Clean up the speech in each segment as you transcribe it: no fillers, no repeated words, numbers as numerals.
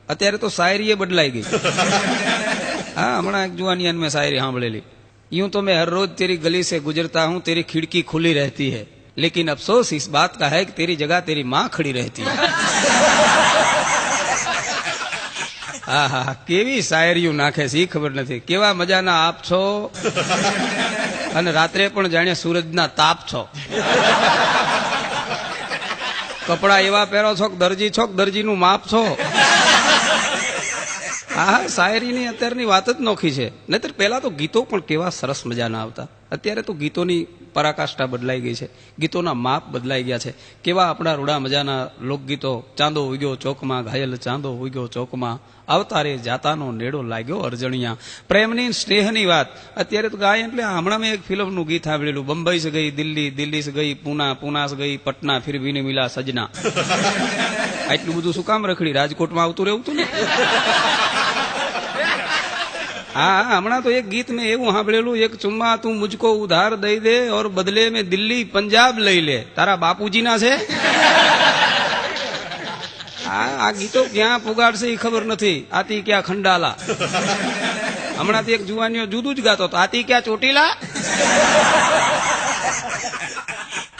અત્યારે તો શાયરી બદલાઈ ગઈ. હા, હમણાં એક જુવાનિયાન મેં શાયરી સાંભળેલી. यूं तो मैं हर रोज तेरी गली से गुजरता हूं, तेरी खिड़की खुली रहती है, लेकिन अफसोस इस बात का है कि तेरी जगह तेरी मां खड़ी रहती है. હા હા, કેવી શાયરીઓ નાખે છે એ ખબર નથી. કેવા મજાના આપ છો અને રાત્રે પણ જાણે સૂરજના તાપ છો. કપડા એવા પહેરો છો કે દરજીનું માપ છો. હા, શાયરીની અત્યારની વાત જ નોખી છે. નહીતર પહેલા તો ગીતો પણ કેવા સરસ મજાના આવતા. અત્યારે તો ગીતોની પરાકાષ્ઠા બદલાઈ ગઈ છે, ગીતોના માપ બદલાઈ ગયા છે. કેવા આપણા રૂડા મજાના લોકગીતો. ચાંદો ઉગ્યો ચોકમાં, ઘાયલ ચાંદો ઉગ્યો ચોકમાં, આવતા રે જાતાનો નેડો લાગ્યો અરજણિયા. પ્રેમની સ્નેહની વાત અત્યારે તો ગાય. એટલે હમણાં મેં એક ફિલ્મનું ગીત સાંભળેલું, બંબઈ સે ગઈ દિલ્હી, દિલ્હી સે ગઈ પૂના, પૂના સે ગઈ પટના, ફિર ભી ને મિલા સजना. આટલું બધું શું કામ રખડી? રાજકોટમાં આવતું રહેવું હતું ને. હા, હમણાં તો એક ગીત મેં એવું સાંભળેલું, એક ચુમ્મા તું મુझको ઉધાર દઈ દે और બદલે में દિલ્હી પંજાબ લઈ લે. તારા બાપુજીના છે. હા, આ ગીતો ક્યાં પુગાડશે એ ખબર નથી. આતી ક્યાં ખંડાલા. હમણાંથી એક જુવાનીઓ જુદું જ ગાતો હતો, આતી ક્યાં ચોટીલા.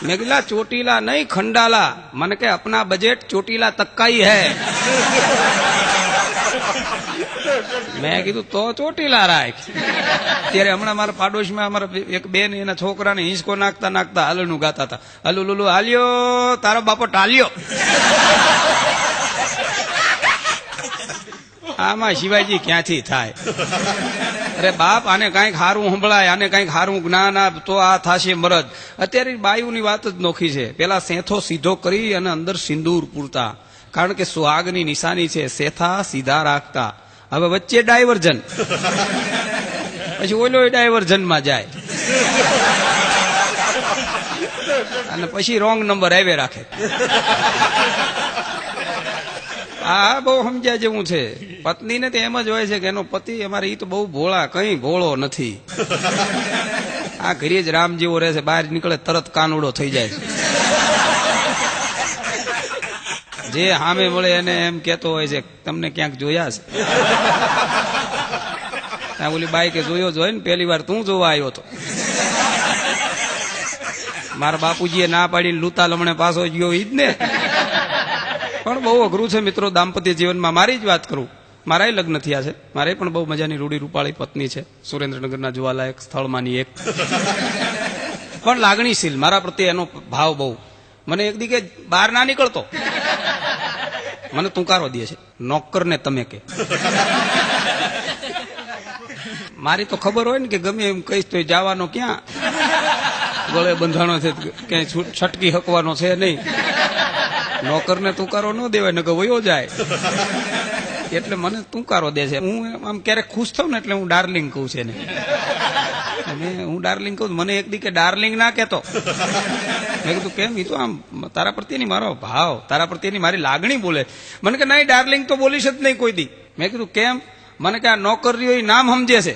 મેં કીધું ચોટીલા નહીં ખંડાલા. મને કે અપના બજેટ ચોટીલા તક का ही है. મેં કીધું તો ચોટીલા રાખ. ત્યારે હમણાં મારા પાડોશમાં અમારા એક બેન એના છોકરાને હિંચકો નાખતા નાખતા હાલનું ગાતા હતા, હલુ લુલુ હાલ્યો તારો બાપો ટાલ્યો. આમાં શિવાજી ક્યાંથી થાય? અરે બાપ, આને કઈક હારું સંભળાય, આને કઈક હારું જ્ઞાન આપ તો આ થાશે મરદ. અત્યારે બાયુની વાત જ નોખી છે. પેલા સેથો સીધો કરી અને અંદર સિંદૂર પૂરતા, કારણ કે સુહાગની નિશાની છે. સેથા સીધા રાખતા. હવે વચ્ચે ડાયવર્જન, પછી ઓલો ડાયવર્જનમાં જાય અને પછી રોંગ નંબર આવે રાખે. હા, બહુ સમજ્યા જેવું છે. પત્નીને તો એમ જ હોય છે કે એનો પતિ અમારે ઈ તો બહુ ભોળા, કઈ ભોળો નથી. આ ઘરે જ રામ જેવો રહે છે, બહાર નીકળે તરત કાનુડો થઈ જાય. જે સામે મળે એને એમ કેતો હોય છે તમને ક્યાંક જોયા છે. ત્યાં ઓલી બાઈ કે જોયો જ હોય ને, પહેલી વાર તું જોવા આવ્યો હતો. મારા બાપુજીએ ના પાડીને લૂતા લમણે પાછો ગયો ઈ જ ને. પણ બહુ અઘરું છે મિત્રો દાંપત્ય જીવનમાં. મારી જ વાત કરું, મારા લગ્ન થયા છે. મારે પણ બહુ મજાની રૂડી રૂપાળી પત્ની છે, સુરેન્દ્રનગરના જોવાલાયક સ્થળમાંની એક. પણ લાગણીશીલ, મારા પ્રત્યે એનો ભાવ બહુ. મને એક દી કે બહાર ના નીકળતો, મને તુંકારો દે છે, નોકર ને તમે કે. મારી તો ખબર હોય ને કે ગમે એમ કહીશ તો જવાનો ક્યાં, ગળે બંધાણો છે, ક્યાંય છટકી હકવાનો છે નહીં. નોકર ને તુંકારો ન દેવાય ને કે વયો જાય. એટલે મને તુંકારો દે છે. હું આમ ક્યારેક ખુશ થાઉં ને એટલે હું ડાર્લિંગ કહું છે ને. હું ડાર્લિંગ કહું, મને એક દી કે ડાર્લિંગ ના કહેતો. મેં કીધું કેમ? એ તો આમ તારા પ્રત્યેની મારો ભાવ, તારા પ્રત્યેની મારી લાગણી બોલે. મને કે નહીં ડાર્લિંગ તો બોલીશ જ નહીં કોઈ દી. મેં કીધું કેમ? મને કે આ નોકરીઓ એ નામ સમજે છે,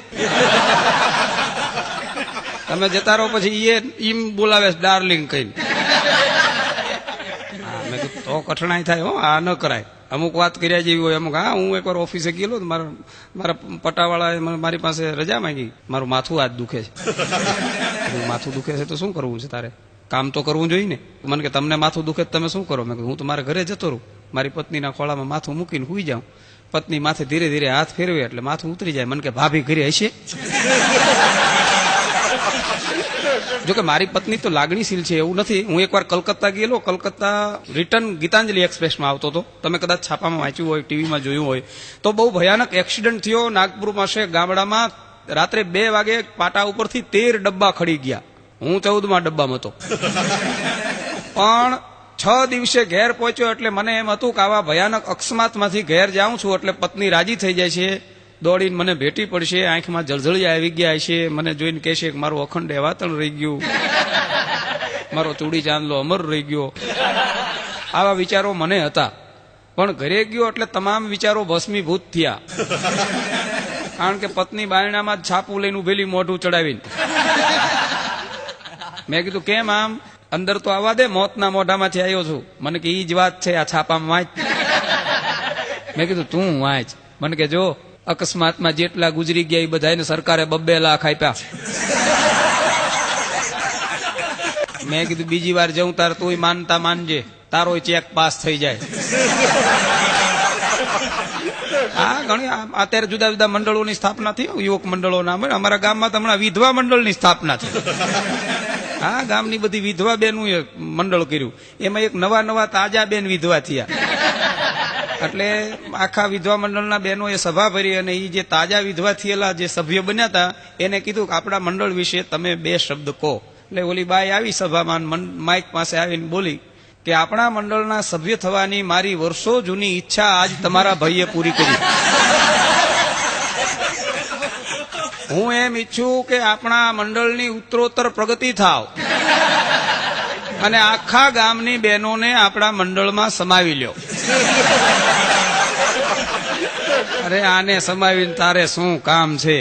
તમે જતા રહો પછી એ ઈમ બોલાવે છે ડાર્લિંગ કહીને. મેં કીધું તો કઠણાઈ થાય હો, આ ન કરાય. અમુક વાત કર્યા જેવી હોય અમુક. હા, હું એકવાર ઓફિસે ગયેલો તો મારા પટાવાળાએ મારી પાસે રજા માંગી. મારું માથું આજ દુખે છે. માથું દુખે છે તો શું કરવું છે તારે? કામ તો કરવું જોઈએ ને. મને કે તમને માથું દુખે તમે શું કરો? મેં કીધું હું તો મારા ઘરે જતો રહું, મારી પત્નીના ખોળામાં માથું મૂકીને હુઈ જાઉં. પત્ની માથે ધીરે ધીરે હાથ ફેરવે એટલે માથું ઉતરી જાય. મને કે ભાભી ઘરે હશે? જોકે મારી પત્ની તો લાગણીશીલ છે એવું નથી. હું એકવાર કલકત્તા ગયેલો. કલકત્તા રિટર્ન ગીતાંજલિ એક્સપ્રેસમાં આવતો હતો. તમે કદાચ છાપામાં વાંચ્યું હોય, ટીવીમાં જોયું હોય તો. બહુ ભયાનક એક્સિડન્ટ થયો નાગપુર પાસે ગામડામાં. રાત્રે 2 વાગે પાટા ઉપરથી 13 ડબ્બા ખડી ગયા. હું 14મા ડબ્બામાં હતો. પણ 6 દિવસે ઘેર પહોંચ્યો એટલે મને એમ હતું કે આવા ભયાનક અકસ્માતમાંથી ઘેર જાઉં છું એટલે પત્ની રાજી થઈ જાય છે, દોડીને મને ભેટી પડશે, આંખમાં જળજળિયા આવી ગયા છે, મને જોઈને કહેશે કે મારું અખંડ વાતણ રહી ગયું, મારો ચૂડી ચાંદલો અમર રહી ગયો. આવા વિચારો મને હતા. પણ ઘરે ગયો એટલે તમામ વિચારો ભસ્મીભૂત થયા. કારણ કે પત્ની બાયણામાં જ છાપું લઈને ઉભેલી મોઢું ચડાવીને. મેં કીધું કેમ આમ? અંદર તો આવવા દે, મોતના મોઢામાંથી આવ્યો છું. મને કે ઈ જ વાત છે, આ છાપામાં વાંચ. મેં કીધું તું વાંચ. મને કે જો અકસ્માતમાં જેટલા ગુજરી ગયા એ બધાને સરકારે 2 લાખ આપ્યા. મેં કીધું બીજી વાર જઉં તાર તું માનતા માનજે, તારો ચેક પાસ થઈ જાય. હા, ઘણી અત્યારે જુદા જુદા મંડળોની સ્થાપના થઈ, યુવક મંડળોના. અમારા ગામમાં તો હમણાં વિધવા મંડળની સ્થાપના થઈ. હા, ગામની બધી વિધવા બેનું એ મંડળ કર્યું. એમાં એક નવા તાજા બેન વિધવા થયા. એટલે આખા વિધવા મંડળના બહેનો એ સભા ભરી અને એ જે તાજા વિધવા થયેલા જે સભ્ય બન્યા હતા એને કીધું કે આપણા મંડળ વિશે તમે 2 શબ્દ કહો. એટલે ઓલી બાઈ આવી સભામાં, માઇક પાસે આવીને બોલી કે આપણા મંડળના સભ્ય થવાની મારી વર્ષો જૂની ઈચ્છા આજ તમારા ભાઈએ પૂરી કરી. હું એમ ઈચ્છું કે આપણા મંડળની ઉત્તરોત્તર પ્રગતિ થાવ અને આખા ગામની બહેનોને આપણા મંડળમાં સમાવી લ્યો. અરે આને સમાવીને તારે શું કામ છે?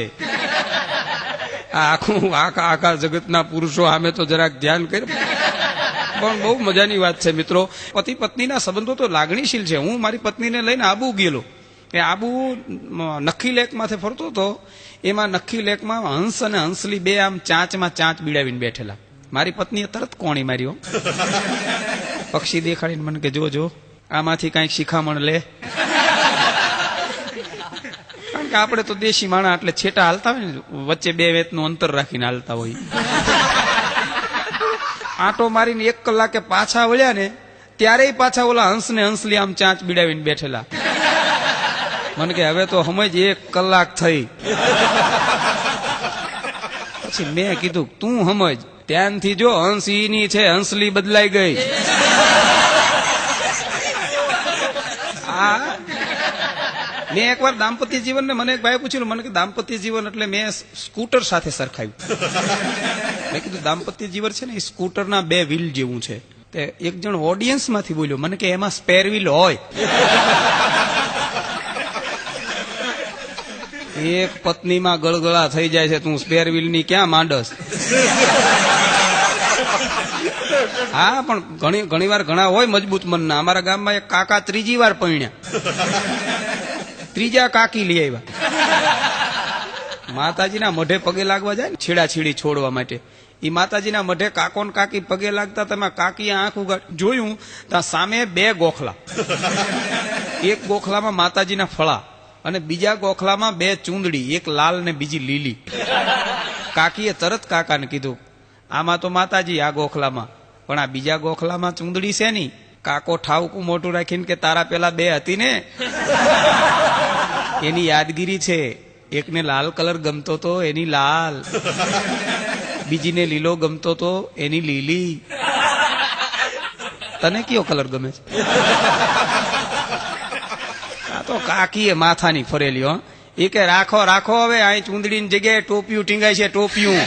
આખા જગતના પુરુષો સામે તો જરાક ધ્યાન કર્યું. પણ બહુ મજાની વાત છે મિત્રો. પતિ પત્નીના સંબંધો તો લાગણીશીલ છે. હું મારી પત્નીને લઈને આબુ ગયેલો. એ આબુ નખી લેક માથે ફરતો હતો. એમાં નખી લેકમાં હંસ અને હંસલી 2 આમ ચાંચમાં ચાંચ બીડાવીને બેઠેલા. મારી પત્નીએ તરત કોણી માર્યો. પક્ષી દેખાડીને મને કે જો આમાંથી કઈક શિખામણ લે. કારણ કે આપણે તો દેશી માણા એટલે છેટા હાલતા હોય ને, વચ્ચે 2 વેતનું અંતર રાખીને હાલતા હોય. આંટો મારીને 1 કલાકે પાછા વળ્યા ને ત્યારે પાછા ઓલા હંસ ને હંસલી આમ ચાંચ બીડાવીને બેઠેલા. મને કે હવે તો સમજ 1 કલાક થઈ. પછી મેં કીધું તું સમજ, ધ્યાનથી જો, હંસ ઈની છે, હંસલી બદલાઈ ગઈ. મેં એકવાર દાંપત્ય જીવન ને મને એક ભાઈ પૂછ્યું, મને કે દાંપત્ય જીવન એટલે મેં સ્કૂટર સાથે સરખાવ્યું. મેં કીધું દાંપત્ય જીવન છે ને એ સ્કૂટરના 2 વ્હીલ જેવું છે. તે એક જણ ઓડિયન્સ માંથી બોલ્યો, મને કે એમાં સ્પેર વ્હીલ હોય. એક પત્નીમાં ગળગળા થઈ જાય છે, તું સ્પેર વ્હીલ ની ક્યાં માંડસ? હા, પણ ઘણી વાર ઘણા હોય મજબૂત મનના. અમારા ગામમાં એક કાકા 3જી વાર પરણ્યા, 3જા કાકી લઈ આવ્યા. માતાજીના મઢે પગે લાગવા જાય ને છેડાછીડી છોડવા માટે, એ માતાજીના મઢે કાકો ને કાકી પગે લાગતા. તમે કાકીએ આંખ ઉગાડ જોયું ત્યાં સામે 2 ગોખલા. એક ગોખલામાં માતાજીના ફળા અને બીજા ગોખલામાં 2 ચૂંદડી, એક લાલ ને બીજી લીલી. કાકીએ તરત કાકાને કીધું આમાં તો માતાજી આ ગોખલામાં, પણ આ બીજા ગોખલામાં ચૂંદડી છે ની. કાકો ઠાવકું મોટું રાખીને કે તારા પેલા 2 હતી ને એની યાદગીરી છે. એકને લાલ કલર ગમતો તો એની લાલ, બીજીને લીલો ગમતો તો એની લીલી. તને કયો કલર ગમે છે? આ તો કાકીએ માથાની ફરેલી. હો, એ કે રાખો હવે અહીં ચૂંદડીની જગ્યાએ ટોપિયું ટીંગાય છે, ટોપિયું.